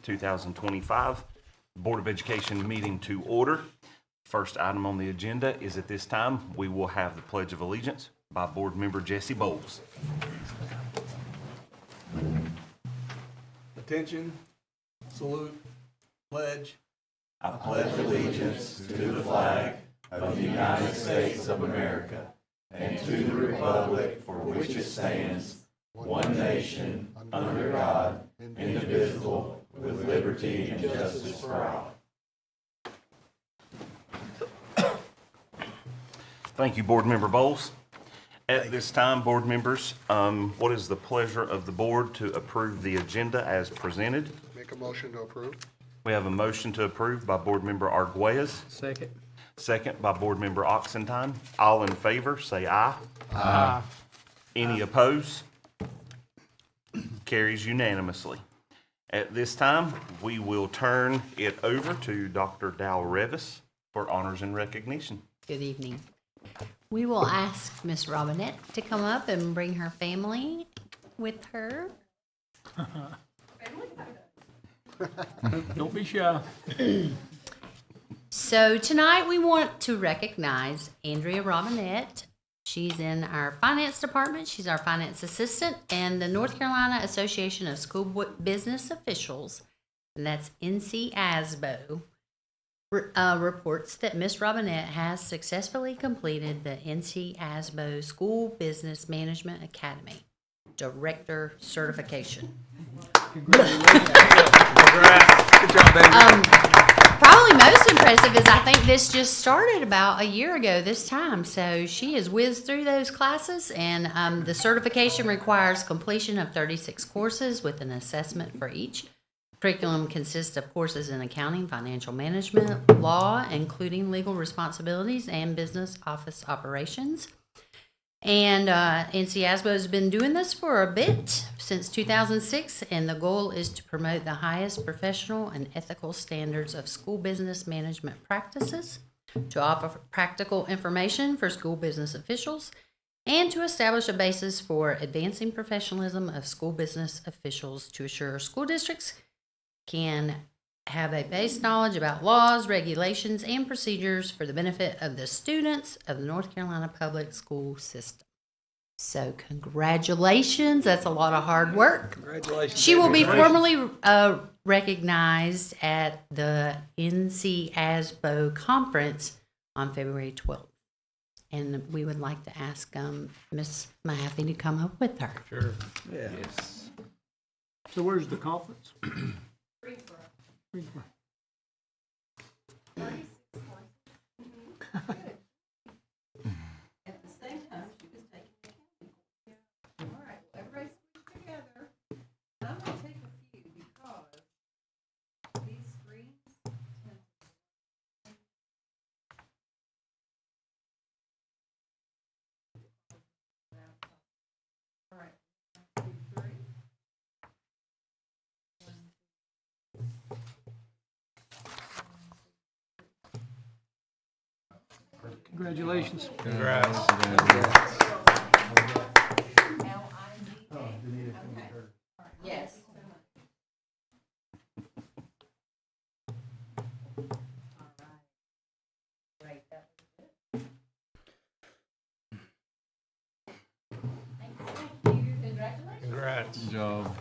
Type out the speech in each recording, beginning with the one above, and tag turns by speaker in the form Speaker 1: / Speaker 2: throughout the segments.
Speaker 1: 2025. Board of Education meeting to order. First item on the agenda is at this time, we will have the Pledge of Allegiance by Board Member Jesse Bowles.
Speaker 2: Attention, salute, pledge.
Speaker 3: I pledge allegiance to the flag of the United States of America and to the republic for which it stands, one nation, under God, indivisible, with liberty and justice for all.
Speaker 1: Thank you, Board Member Bowles. At this time, board members, what is the pleasure of the board to approve the agenda as presented?
Speaker 4: Make a motion to approve.
Speaker 1: We have a motion to approve by Board Member Arguelles.
Speaker 2: Second.
Speaker 1: Second by Board Member Oxentine. All in favor, say aye.
Speaker 2: Aye.
Speaker 1: Any opposed? Carries unanimously. At this time, we will turn it over to Dr. Dow Revis for honors and recognition.
Speaker 5: Good evening. We will ask Miss Robinette to come up and bring her family with her.
Speaker 2: Don't be shy.
Speaker 5: So tonight we want to recognize Andrea Robinette. She's in our finance department. She's our finance assistant, and the North Carolina Association of School Business Officials, and that's NCASBO, reports that Miss Robinette has successfully completed the NCASBO School Business Management Academy Director Certification.
Speaker 2: Congratulations. Good job, baby.
Speaker 5: Probably most impressive is I think this just started about a year ago this time. So she has whizzed through those classes, and the certification requires completion of 36 courses with an assessment for each. Curriculum consists of courses in accounting, financial management, law, including legal responsibilities and business office operations. And NCASBO has been doing this for a bit, since 2006, and the goal is to promote the highest professional and ethical standards of school business management practices, to offer practical information for school business officials, and to establish a basis for advancing professionalism of school business officials to assure school districts can have a base knowledge about laws, regulations, and procedures for the benefit of the students of the North Carolina public school system. So congratulations. That's a lot of hard work.
Speaker 2: Congratulations.
Speaker 5: She will be formally recognized at the NCASBO conference on February 12th. And we would like to ask Ms. Mahaffey to come up with her.
Speaker 2: Sure. Yeah.
Speaker 1: Yes.
Speaker 6: So where's the conference?
Speaker 7: At the same time, she was taking the accounting course. All right, well, everybody's put together. I'm going to take a few because these screens tend to. All right, 1, 2, 3.
Speaker 6: Congratulations.
Speaker 2: Congrats.
Speaker 5: Yes.
Speaker 2: Congrats.
Speaker 3: Good job.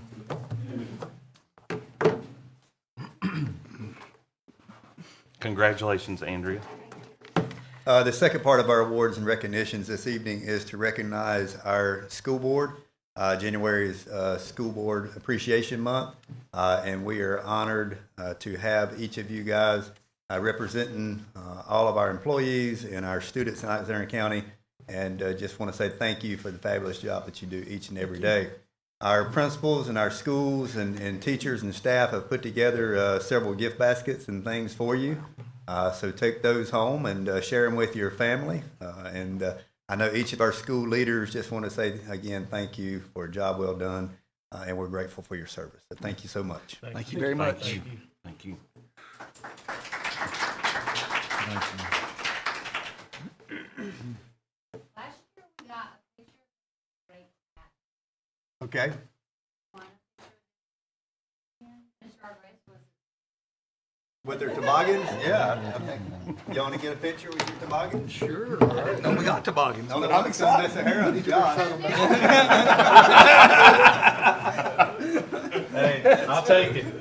Speaker 1: Congratulations, Andrea.
Speaker 8: The second part of our awards and recognitions this evening is to recognize our school board. January is School Board Appreciation Month, and we are honored to have each of you guys representing all of our employees and our students in Alexander County, and just want to say thank you for the fabulous job that you do each and every day. Our principals and our schools and teachers and staff have put together several gift baskets and things for you. So take those home and share them with your family. And I know each of our school leaders just want to say again, thank you for a job well done, and we're grateful for your service. So thank you so much.
Speaker 2: Thank you very much.
Speaker 1: Thank you.
Speaker 5: Last year we got a picture of a great cat.
Speaker 8: Okay.
Speaker 5: Mr. Arguez was
Speaker 8: With their toboggans? Yeah. I think- You want to get a picture with your toboggan?
Speaker 2: Sure. No, we got toboggans.
Speaker 8: No, I'm excited. Sahara, John.
Speaker 2: Hey, I'll take it.
Speaker 5: You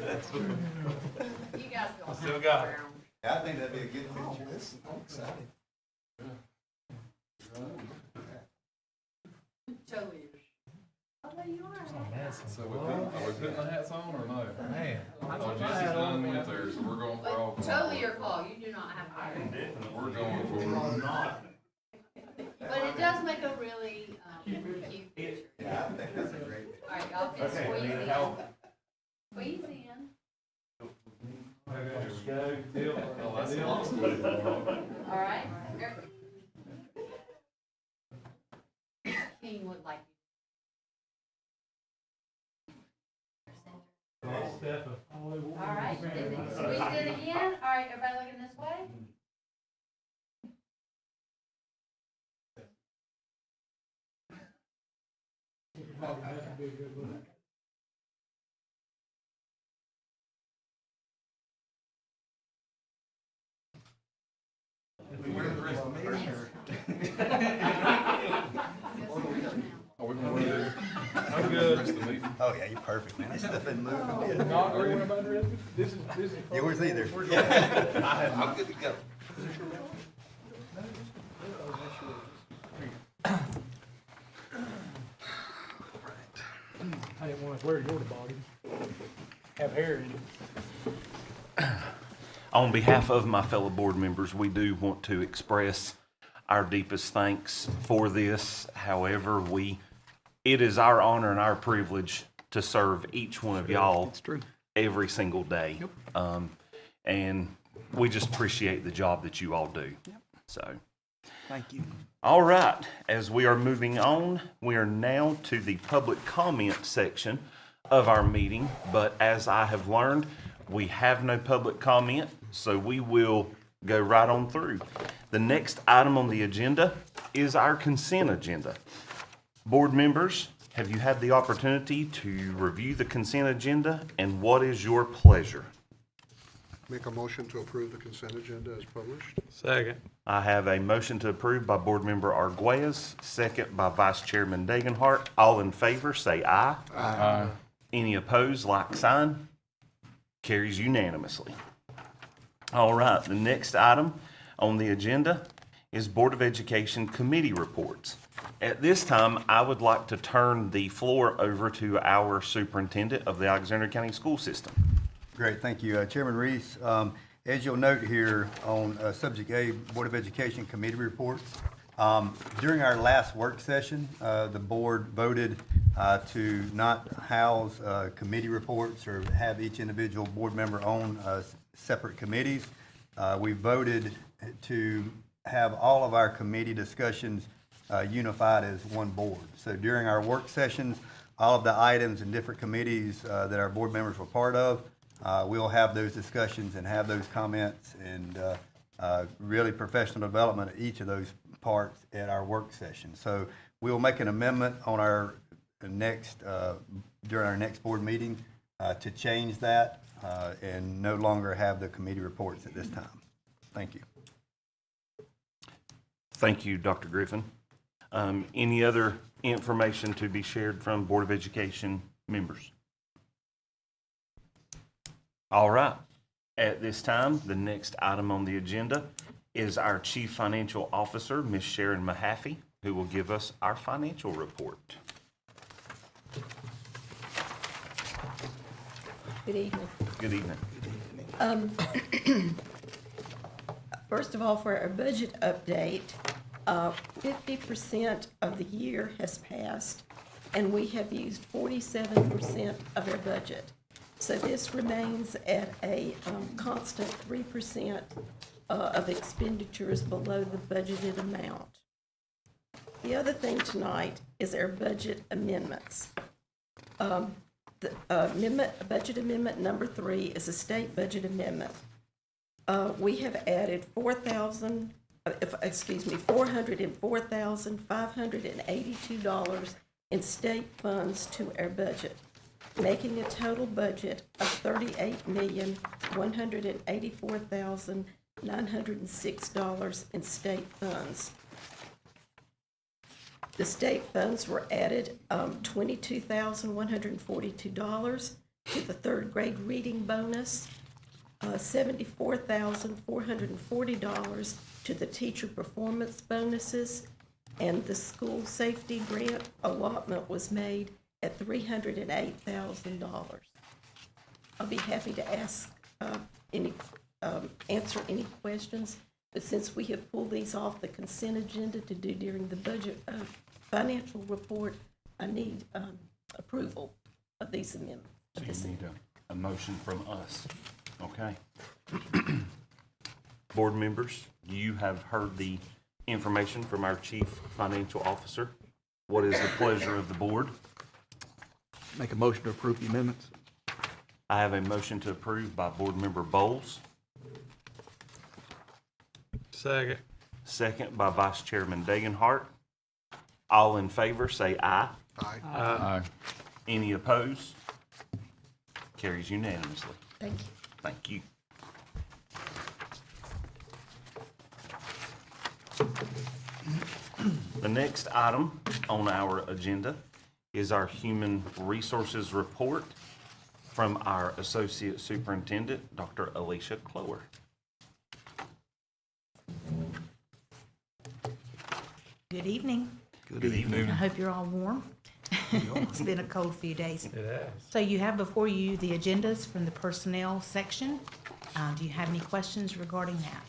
Speaker 5: guys go.
Speaker 2: Still got it.
Speaker 8: I think that'd be a good picture.
Speaker 5: Totally. Oh, well, you are.
Speaker 4: So are we putting the hats on or no?
Speaker 2: Man.
Speaker 4: Oh, Jesse's done with there, so we're going for all.
Speaker 5: Totally your call, you do not have to.
Speaker 4: We're going for.
Speaker 5: But it does make a really, cute picture.
Speaker 8: Yeah, I think that's a great picture.
Speaker 5: All right, y'all can squeeze in. Squeeze in.
Speaker 4: Oh, that's awesome.
Speaker 5: All right. King would like you. All right, squeeze in again. All right, everybody looking this way?
Speaker 4: Are we going to
Speaker 2: I'm good.
Speaker 4: rest of the meeting?
Speaker 8: Oh, yeah, you're perfect, man. This stuff been moving a bit.
Speaker 6: Not worrying about the rest. This is.
Speaker 8: Yours either.
Speaker 2: I'm good to go.
Speaker 6: I didn't want to wear your toboggan. Have hair in it.
Speaker 1: On behalf of my fellow board members, we do want to express our deepest thanks for this. However, it is our honor and our privilege to serve each one of y'all every single day. And we just appreciate the job that you all do. So,
Speaker 2: Thank you.
Speaker 1: all right, as we are moving on, we are now to the public comment section of our meeting. But as I have learned, we have no public comment, so we will go right on through. The next item on the agenda is our consent agenda. Board members, have you had the opportunity to review the consent agenda, and what is your pleasure?
Speaker 9: Make a motion to approve the consent agenda as published.
Speaker 2: Second.
Speaker 1: I have a motion to approve by Board Member Arguelles, second by Vice Chairman Dagenhart. All in favor, say aye.
Speaker 4: Aye.
Speaker 1: Any opposed, like sign. Carries unanimously. All right, the next item on the agenda is Board of Education Committee reports. At this time, I would like to turn the floor over to our superintendent of the Alexander County School System.
Speaker 8: Great, thank you. Chairman Reese, as you'll note here on Subject A, Board of Education Committee reports, during our last work session, the board voted to not house committee reports or have each individual board member own separate committees. We voted to have all of our committee discussions unified as one board. So during our work sessions, all of the items and different committees that our board members were part of, we'll have those discussions and have those comments and really professional development of each of those parts at our work session. So we'll make an amendment on our next, during our next board meeting to change that and no longer have the committee reports at this time. Thank you.
Speaker 1: Thank you, Dr. Griffin. Any other information to be shared from Board of Education members? All right. At this time, the next item on the agenda is our Chief Financial Officer, Ms. Sharon Mahaffey, who will give us our financial report.
Speaker 10: Good evening.
Speaker 1: Good evening.
Speaker 10: First of all, for our budget update, 50% of the year has passed, and we have used 47% of our budget. So this remains at a constant 3% of expenditures below the budgeted amount. The other thing tonight is our budget amendments. Budget amendment number 3 is a state budget amendment. We have added $404,582 in state funds to our budget, making a total budget of $38,192,000. $184,906 in state funds. The state funds were added, $22,142 to the third grade reading bonus, $74,440 to the teacher performance bonuses, and the school safety grant allotment was made at $308,000. I'll be happy to answer any questions, but since we have pulled these off the consent agenda to do during the budget financial report, I need approval of these amendments.
Speaker 1: So you need a motion from us. Okay. Board members, you have heard the information from our Chief Financial Officer. What is the pleasure of the board?
Speaker 2: Make a motion to approve the amendments.
Speaker 1: I have a motion to approve by Board Member Bowles,
Speaker 2: Second.
Speaker 1: second by Vice Chairman Dagenhart. All in favor, say aye.
Speaker 9: Aye.
Speaker 4: Aye.
Speaker 1: Any opposed? Carries unanimously.
Speaker 10: Thank you.
Speaker 1: Thank you. The next item on our agenda is our Human Resources Report from our Associate Superintendent, Dr. Alicia Clower.
Speaker 11: Good evening.
Speaker 1: Good evening.
Speaker 11: I hope you're all warm. It's been a cold few days.
Speaker 2: It has.
Speaker 11: So you have before you the agendas from the personnel section. Do you have any questions regarding that?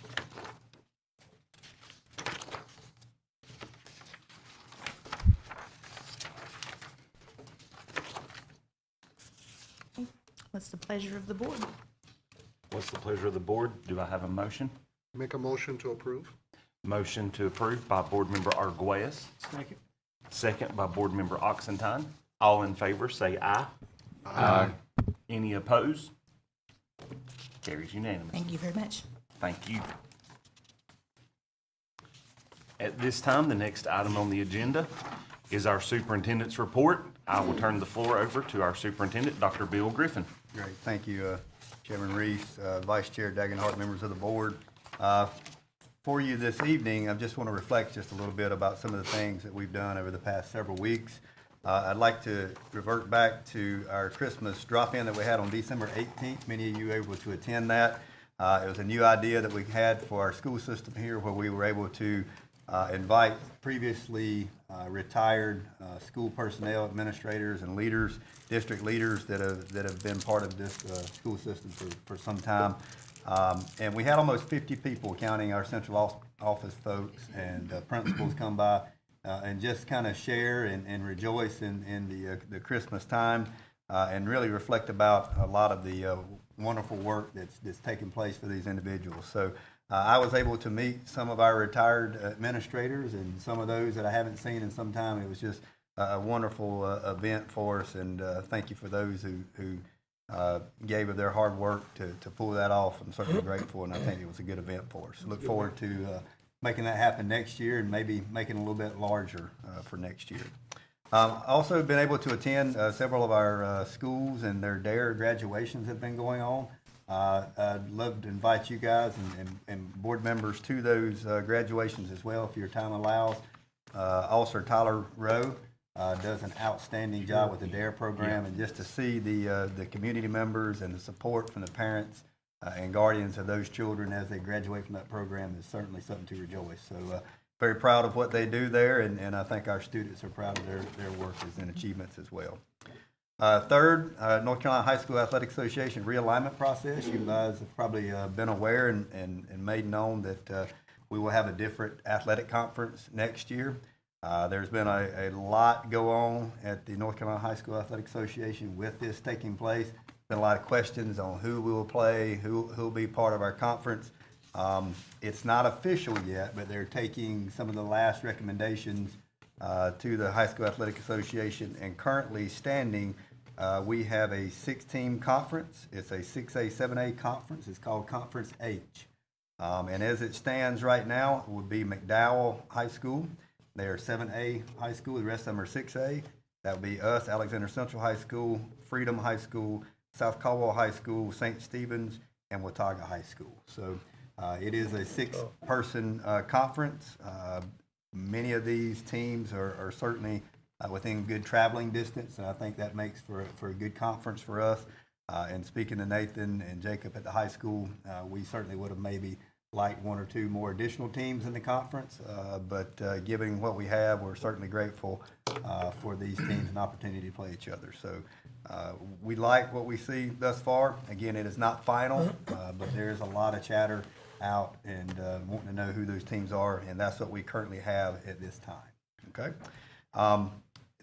Speaker 11: What's the pleasure of the board?
Speaker 1: What's the pleasure of the board? Do I have a motion?
Speaker 9: Make a motion to approve?
Speaker 1: Motion to approve by Board Member Arguelles.
Speaker 2: Second.
Speaker 1: Second by Board Member Oxentine. All in favor, say aye.
Speaker 4: Aye.
Speaker 1: Any opposed? Carries unanimously.
Speaker 11: Thank you very much.
Speaker 1: Thank you. At this time, the next item on the agenda is our superintendent's report. I will turn the floor over to our superintendent, Dr. Bill Griffin.
Speaker 8: Great, thank you, Chairman Reese, Vice Chair Dagenhart, members of the board. For you this evening, I just want to reflect just a little bit about some of the things that we've done over the past several weeks. I'd like to revert back to our Christmas drop-in that we had on December 18th. Many of you were able to attend that. It was a new idea that we had for our school system here where we were able to invite previously retired school personnel, administrators, and leaders, district leaders that have been part of this school system for some time. And we had almost 50 people, counting our central office folks and principals, come by and just kind of share and rejoice in the Christmas time and really reflect about a lot of the wonderful work that's taking place for these individuals. So I was able to meet some of our retired administrators and some of those that I haven't seen in some time. It was just a wonderful event for us, and thank you for those who gave of their hard work to pull that off. I'm certainly grateful, and I think it was a good event for us. Look forward to making that happen next year and maybe making it a little bit larger for next year. Also been able to attend several of our schools, and their DARE graduations have been going on. I'd love to invite you guys and board members to those graduations as well, if your time allows. Officer Tyler Rowe does an outstanding job with the DARE program, and just to see the community members and the support from the parents and guardians of those children as they graduate from that program is certainly something to rejoice. So very proud of what they do there, and I think our students are proud of their work and achievements as well. Third, North Carolina High School Athletic Association realignment process. You guys have probably been aware and made known that we will have a different athletic conference next year. There's been a lot go on at the North Carolina High School Athletic Association with this taking place. Been a lot of questions on who will play, who'll be part of our conference. It's not official yet, but they're taking some of the last recommendations to the High School Athletic Association, and currently standing, we have a 6-team conference. It's a 6A, 7A conference. It's called Conference H. And as it stands right now, it would be McDowell High School. They are 7A high school. The rest of them are 6A. That would be us, Alexander Central High School, Freedom High School, South Caldwell High School, St. Stephen's, and Watauga High School. So it is a 6-person conference. Many of these teams are certainly within good traveling distance, and I think that makes for a good conference for us. And speaking to Nathan and Jacob at the high school, we certainly would have maybe liked 1 or 2 more additional teams in the conference, but given what we have, we're certainly grateful for these teams an opportunity to play each other. So we like what we see thus far. Again, it is not final, but there is a lot of chatter out and wanting to know who those teams are, and that's what we currently have at this time. Okay.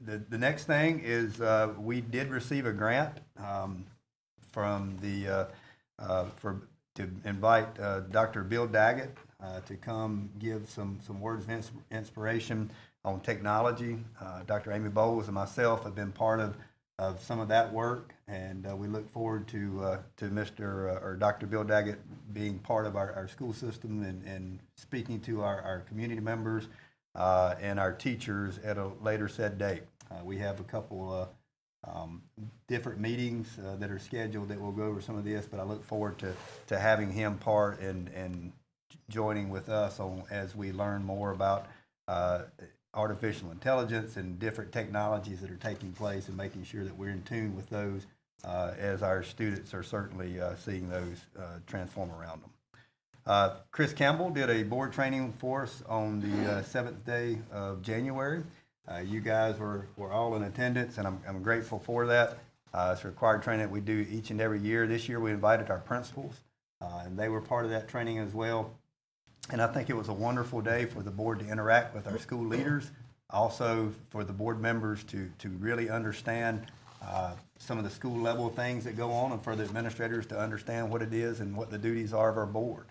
Speaker 8: The next thing is we did receive a grant from the to invite Dr. Bill Daggett to come give some words of inspiration on technology. Dr. Amy Bowles and myself have been part of some of that work, and we look forward to Mr. or Dr. Bill Daggett being part of our school system and speaking to our community members and our teachers at a later set date. We have a couple different meetings that are scheduled that will go over some of this, but I look forward to having him part and joining with us as we learn more about artificial intelligence and different technologies that are taking place, and making sure that we're in tune with those as our students are certainly seeing those transform around them. Chris Campbell did a board training for us on the 7th day of January. You guys were all in attendance, and I'm grateful for that. It's a required training that we do each and every year. This year we invited our principals, and they were part of that training as well. And I think it was a wonderful day for the board to interact with our school leaders, also for the board members to really understand some of the school level things that go on, and for the administrators to understand what it is and what the duties are of our board.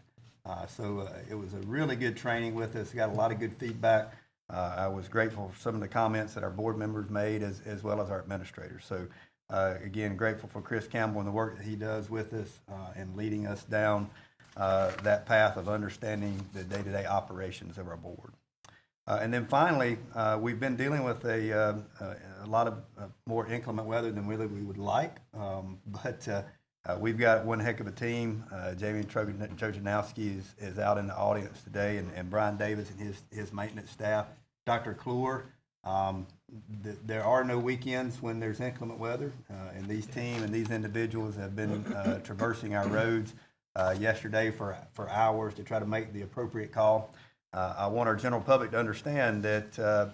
Speaker 8: So it was a really good training with us. Got a lot of good feedback. I was grateful for some of the comments that our board members made as well as our administrators. So again, grateful for Chris Campbell and the work that he does with us and leading us down that path of understanding the day-to-day operations of our board. And then finally, we've been dealing with a lot of more inclement weather than really we would like, but we've got one heck of a team. Jamie Trojanowski is out in the audience today, and Brian Davis and his maintenance staff. Dr. Kluwer, there are no weekends when there's inclement weather, and these team and these individuals have been traversing our roads yesterday for hours to try to make the appropriate call. I want our general public to understand that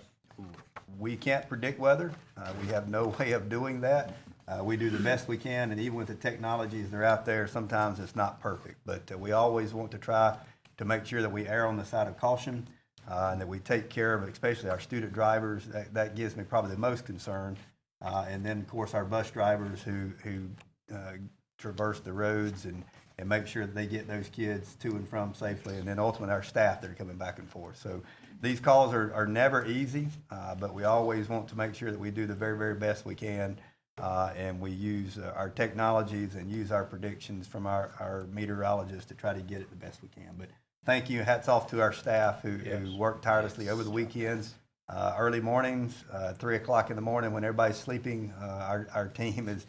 Speaker 8: we can't predict weather. We have no way of doing that. We do the best we can, and even with the technologies that are out there, sometimes it's not perfect. But we always want to try to make sure that we err on the side of caution and that we take care of, especially our student drivers. That gives me probably the most concern. And then, of course, our bus drivers who traverse the roads and make sure that they get those kids to and from safely, and then ultimately our staff that are coming back and forth. So these calls are never easy, but we always want to make sure that we do the very, very best we can, and we use our technologies and use our predictions from our meteorologists to try to get it the best we can. But thank you. Hats off to our staff who work tirelessly over the weekends, early mornings, 3 o'clock in the morning when everybody's sleeping. Our team is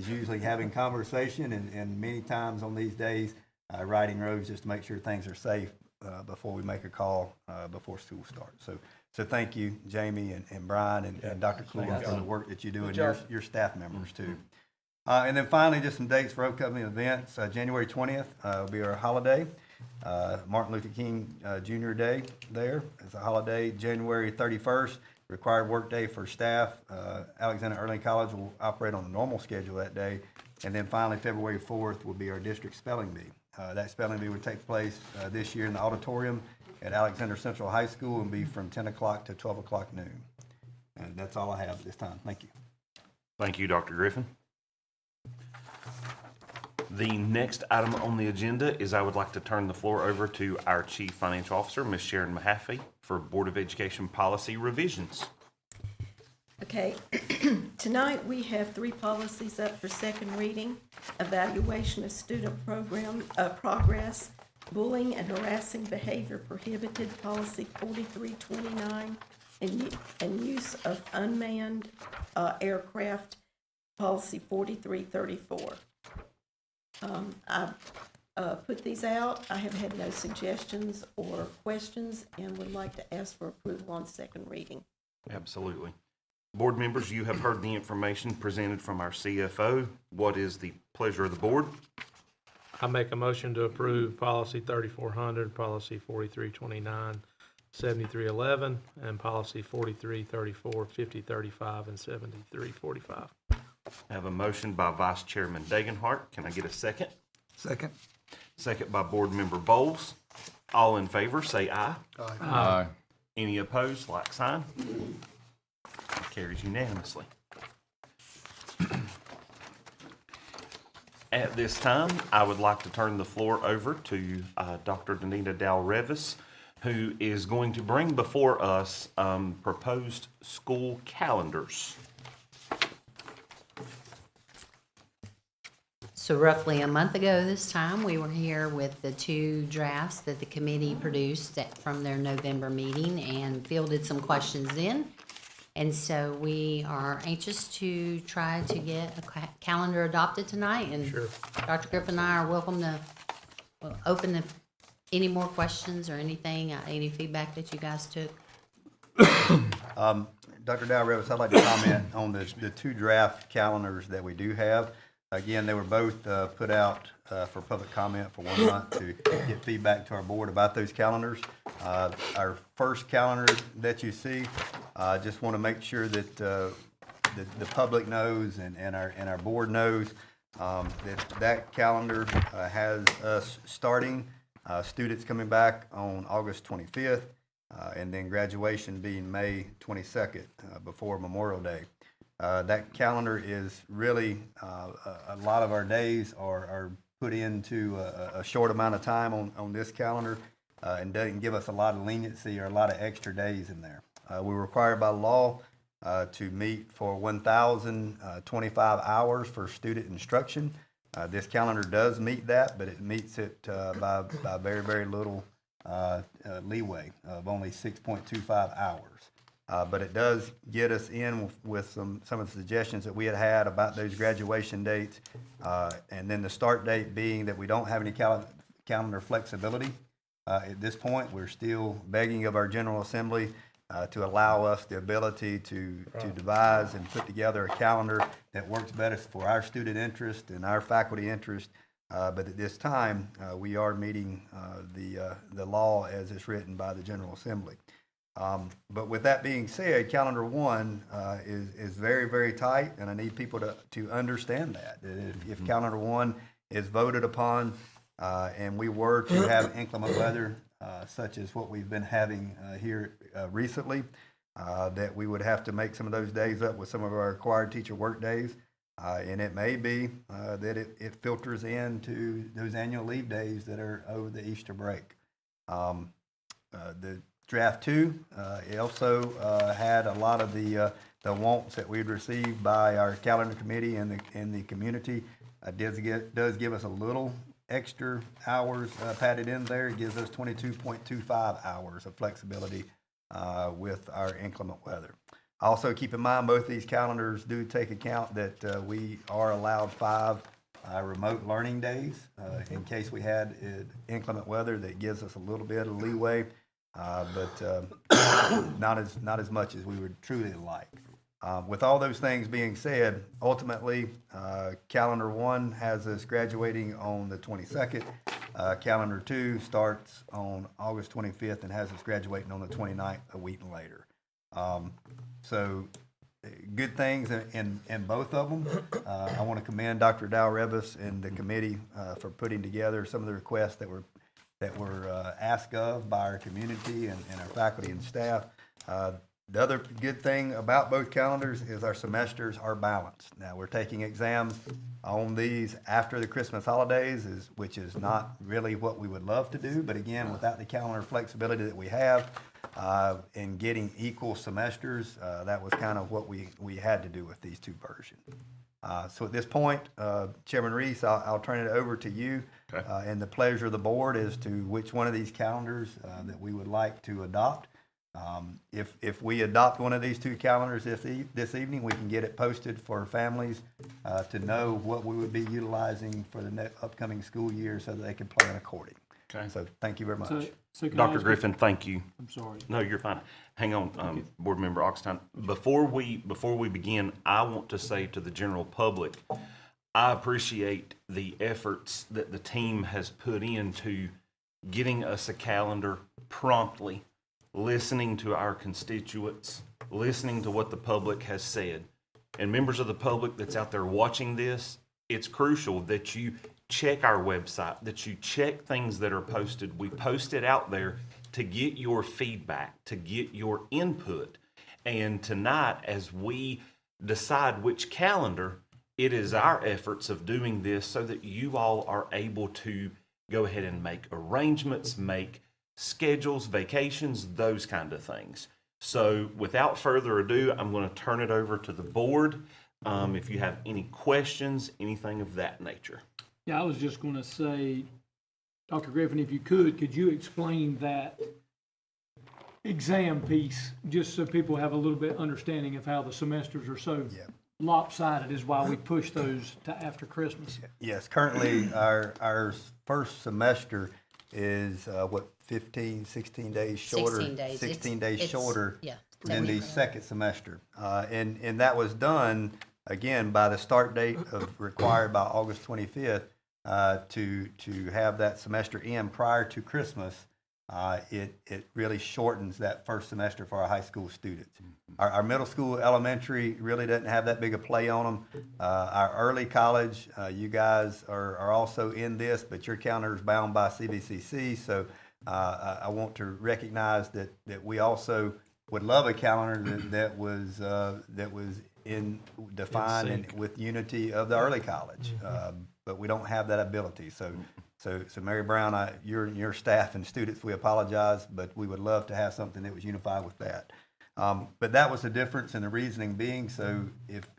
Speaker 8: usually having conversation, and many times on these days, riding roads just to make sure things are safe before we make a call before school starts. So thank you, Jamie and Brian and Dr. Kluwer for the work that you do, and your staff members too. And then finally, just some dates for upcoming events. January 20th will be our holiday. Martin Luther King Jr. Day there is a holiday. January 31st, required work day for staff. Alexander Early College will operate on a normal schedule that day. And then finally, February 4th will be our district spelling bee. That spelling bee will take place this year in the auditorium at Alexander Central High School and be from 10 o'clock to 12 o'clock noon. And that's all I have at this time. Thank you.
Speaker 1: Thank you, Dr. Griffin. The next item on the agenda is I would like to turn the floor over to our Chief Financial Officer, Ms. Sharon Mahaffey, for Board of Education policy revisions.
Speaker 10: Okay, tonight we have 3 policies up for second reading: evaluation of student program progress, bullying and harassing behavior prohibited, policy 4329, and use of unmanned aircraft, policy 4334. put these out. I have had no suggestions or questions and would like to ask for approval on second reading.
Speaker 1: Absolutely. Board members, you have heard the information presented from our CFO. What is the pleasure of the board?
Speaker 6: I make a motion to approve policy 3400, policy 4329, 7311, and policy 4334, 5035, and 7345.
Speaker 1: I have a motion by Vice Chairman Dagenhart. Can I get a second?
Speaker 2: Second.
Speaker 1: Second by Board Member Bowles. All in favor, say aye.
Speaker 4: Aye.
Speaker 1: Any opposed, like sign. Carries unanimously. At this time, I would like to turn the floor over to Dr. Danita Dow-Revis, who is going to bring before us proposed school calendars.
Speaker 5: So roughly a month ago this time, we were here with the two drafts that the committee produced from their November meeting and fielded some questions then. And so we are anxious to try to get a calendar adopted tonight. And
Speaker 6: Sure.
Speaker 5: Dr. Griffin and I are welcome to open any more questions or anything, any feedback that you guys took.
Speaker 8: Dr. Dow-Revis, I'd like to comment on the two draft calendars that we do have. Again, they were both put out for public comment for 1 month to get feedback to our board about those calendars. Our first calendar that you see, just want to make sure that the public knows and our board knows that calendar has us starting students coming back on August 25th, and then graduation being May 22nd, before Memorial Day. That calendar is really, a lot of our days are put into a short amount of time on this calendar, and doesn't give us a lot of leniency or a lot of extra days in there. We're required by law to meet for 1,025 hours for student instruction. This calendar does meet that, but it meets it by very, very little leeway of only 6.25 hours. But it does get us in with some of the suggestions that we had about those graduation dates, and then the start date being that we don't have any calendar flexibility. At this point, we're still begging of our General Assembly to allow us the ability to devise and put together a calendar that works better for our student interest and our faculty interest. But at this time, we are meeting the law as it's written by the General Assembly. But with that being said, calendar one is very, very tight, and I need people to understand that. If calendar one is voted upon, and we were to have inclement weather, such as what we've been having here recently, that we would have to make some of those days up with some of our required teacher work days. And it may be that it filters into those annual leave days that are over the Easter break. The draft two, it also had a lot of the wants that we'd received by our calendar committee and the community. Does give us a little extra hours padded in there. It gives us 22.25 hours of flexibility with our inclement weather. Also, keep in mind, both these calendars do take account that we are allowed 5 remote learning days in case we had inclement weather. That gives us a little bit of leeway, but not as much as we would truly like. With all those things being said, ultimately, calendar one has us graduating on the 22nd. Calendar two starts on August 25th and has us graduating on the 29th, a week later. So good things in both of them. I want to commend Dr. Dow-Revis and the committee for putting together some of the requests that were asked of by our community and our faculty and staff. The other good thing about both calendars is our semesters are balanced. Now, we're taking exams on these after the Christmas holidays, which is not really what we would love to do. But again, without the calendar flexibility that we have in getting equal semesters, that was kind of what we had to do with these two versions. So at this point, Chairman Reese, I'll turn it over to you.
Speaker 1: Okay.
Speaker 8: And the pleasure of the board as to which one of these calendars that we would like to adopt. If we adopt one of these two calendars this evening, we can get it posted for families to know what we would be utilizing for the upcoming school year so that they can plan according.
Speaker 1: Okay.
Speaker 8: So thank you very much.
Speaker 6: So can I
Speaker 1: Dr.
Speaker 6: ask
Speaker 1: Griffin, thank you.
Speaker 6: I'm sorry.
Speaker 1: No, you're fine. Hang on, Board Member Oxton. Before we begin, I want to say to the general public, I appreciate the efforts that the team has put into getting us a calendar promptly, listening to our constituents, listening to what the public has said. And members of the public that's out there watching this, it's crucial that you check our website, that you check things that are posted. We post it out there to get your feedback, to get your input. And tonight, as we decide which calendar, it is our efforts of doing this so that you all are able to go ahead and make arrangements, make schedules, vacations, those kind of things. So without further ado, I'm going to turn it over to the board. If you have any questions, anything of that nature.
Speaker 6: Yeah, I was just going to say, Dr. Griffin, if you could you explain that exam piece, just so people have a little bit understanding of how the semesters are so lopsided is why we push those to after Christmas.
Speaker 8: Yes, currently our first semester is 15, 16 days shorter.
Speaker 5: 16 days.
Speaker 8: 16 days
Speaker 5: It's-
Speaker 8: shorter
Speaker 5: yeah,
Speaker 8: than the
Speaker 5: 70%.
Speaker 8: second semester. And that was done, again, by the start date required by August 25th to have that semester in prior to Christmas. It really shortens that first semester for our high school students. Our middle school, elementary really doesn't have that big a play on them. Our early college, you guys are also in this, but your calendar is bound by CVCC. So I want to recognize that we also would love a calendar that was defined and with unity of the early college, but we don't have that ability. So Mary Brown, your staff and students, we apologize, but we would love to have something that was unified with that. But that was the difference, and the reasoning being, so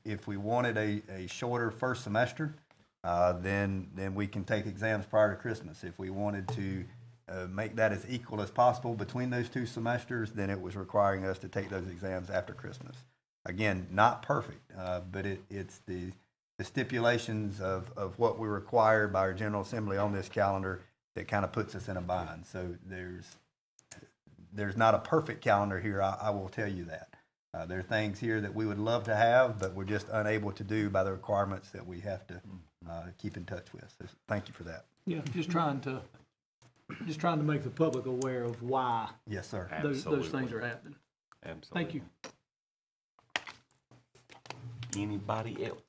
Speaker 8: if we wanted a shorter first semester, then we can take exams prior to Christmas. If we wanted to make that as equal as possible between those two semesters, then it was requiring us to take those exams after Christmas. Again, not perfect, but it's the stipulations of what we require by our General Assembly on this calendar that kind of puts us in a bind. So there's not a perfect calendar here, I will tell you that. There are things here that we would love to have, but we're just unable to do by the requirements that we have to keep in touch with. So thank you for that.
Speaker 6: Yeah, just trying to make the public aware of why
Speaker 8: Yes, sir.
Speaker 6: those
Speaker 1: Absolutely.
Speaker 6: things are happening.
Speaker 1: Absolutely.
Speaker 6: Thank you.
Speaker 1: Anybody else?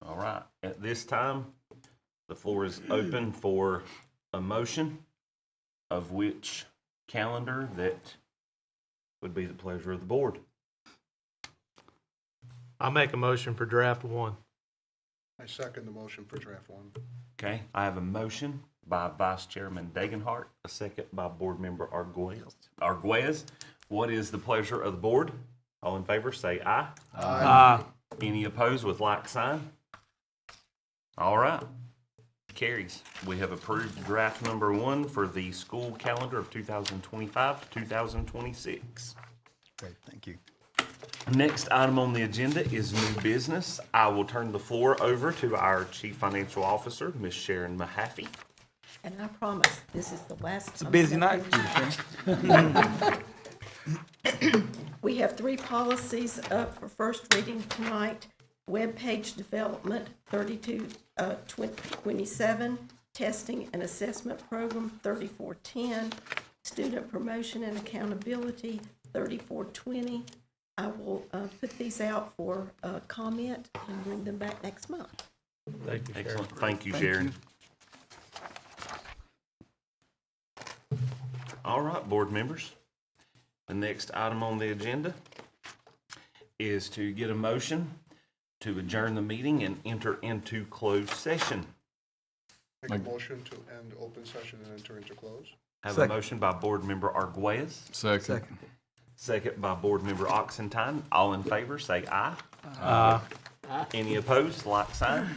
Speaker 1: All right, at this time, the floor is open for a motion of which calendar that would be the pleasure of the board.
Speaker 2: I'll make a motion for draft one.
Speaker 9: I second the motion for draft one.
Speaker 1: Okay, I have a motion by Vice Chairman Dagenhart, a second by Board Member Arguez. What is the pleasure of the board? All in favor, say aye. Any opposed with like sign? All right, carries. We have approved draft number one for the school calendar of 2025 to 2026.
Speaker 8: Great, thank you.
Speaker 1: Next item on the agenda is new business. I will turn the floor over to our Chief Financial Officer, Ms. Sharon Mahaffey.
Speaker 10: And I promise, this is the last time.
Speaker 2: It's a busy
Speaker 10: I'm
Speaker 2: night
Speaker 10: up
Speaker 2: for you,
Speaker 10: here. We have three policies up for first reading tonight. Web page development, 3227, testing and assessment program, 3410, student promotion and accountability, 3420. I will put these out for comment and bring them back next month.
Speaker 2: Thank you, Sharon.
Speaker 1: Excellent. Thank you, Sharon. All right, board members. The next item on the agenda is to get a motion to adjourn the meeting and enter into closed session.
Speaker 9: Make a motion to end open session and enter into close.
Speaker 1: Have a
Speaker 2: Second.
Speaker 1: motion by Board Member Arguez,
Speaker 4: Second.
Speaker 1: second by Board Member Oxentine. All in favor, say aye.
Speaker 2: Uh,
Speaker 1: Any opposed, like sign.